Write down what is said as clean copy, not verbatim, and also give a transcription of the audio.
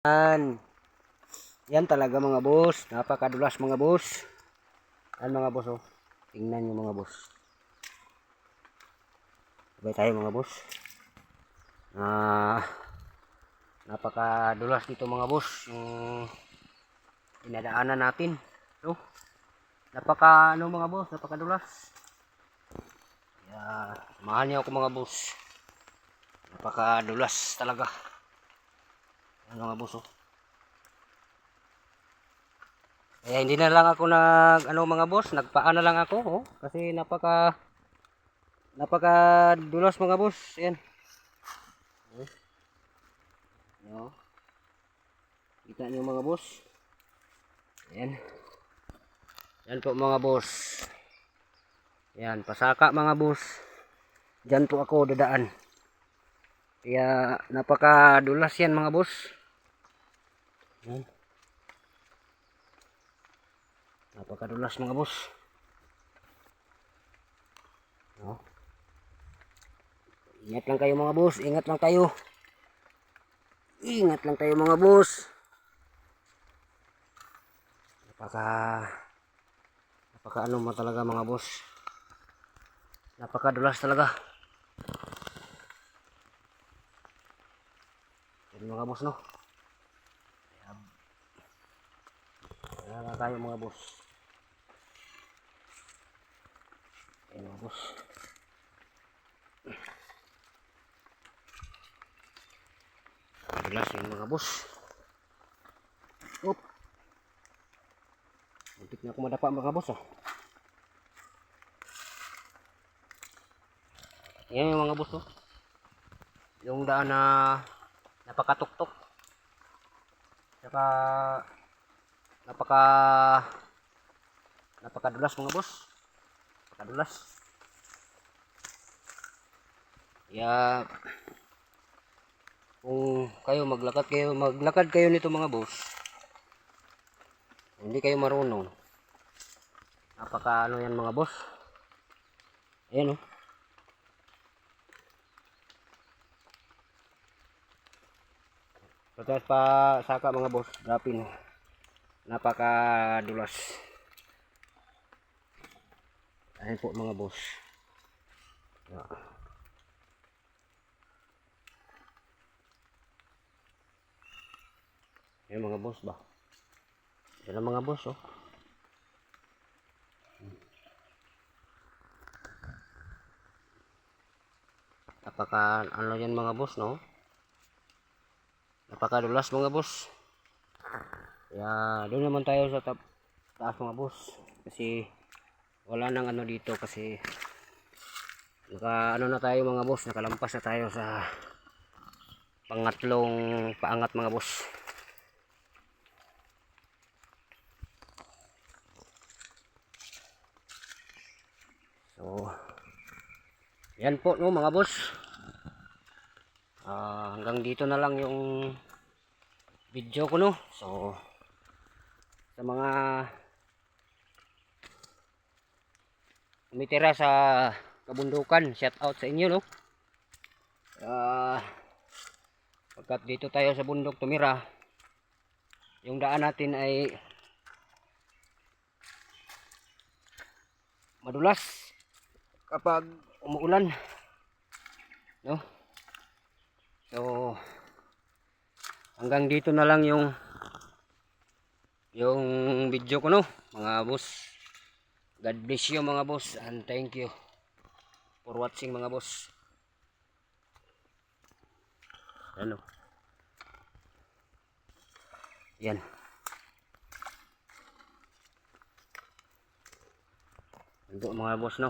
Yan talaga mga boss, napakadulas mga boss. Yan mga boss oh. Tingnan nyo mga boss. Sabay tayo mga boss. Napakadulas dito mga boss yung dinadaanan natin. So, mga boss, napakadulas. Kaya samahan niyo ako mga boss. Napakadulas talaga. Yan mga boss oh. Kaya hindi na lang ako mga boss, nagpaan na lang ako oh, kasi napakadulas mga boss. Ayan. No. Kita niyo mga boss. Ayan. Yan po mga boss. Ayan, pasaka mga boss. Diyan po ako dadaan. Kaya napakadulas yan mga boss. Ayan. Napakadulas mga boss. No. Ingat lang kayo mga boss, ingat lang kayo. Ingat lang kayo mga boss. Napaka ano mo talaga mga boss. Napakadulas talaga. Yan mga boss no. Wala tayo mga boss. Yan mga boss. Dulas yung mga boss. Oop. Muntik na ako madapa mga boss ah. Yan yung mga boss oh. Yung daan na napakatuktok. Saka napakadulas mga boss. Napakadulas. Ya kung kayo maglakad kayo nito mga boss. Hindi kayo marunong. Napaka ano yan mga boss. Ayan oh. Pagkas pa saka mga boss, drapin. Napakadulas. Ayan po mga boss. Ayan mga boss ba. Ayan mga boss oh. Napaka ano yan mga boss no. Napakadulas mga boss. Kaya doon naman tayo sa taas mga boss. Kasi wala nang ano dito kasi ano na tayo mga boss, nakalampas na tayo sa pangatlong paangat mga boss. So yan po no mga boss. Hanggang dito na lang yung video ko no. So sa mga umitira sa kabundukan, shout out sa inyo no. Pagkat dito tayo sa bundok tumira, yung daan natin ay madulas kapag umuulan no. So hanggang dito na lang yung video ko no mga boss. God bless you mga boss and thank you for watching mga boss. Ano? Yan. Ito mga boss no.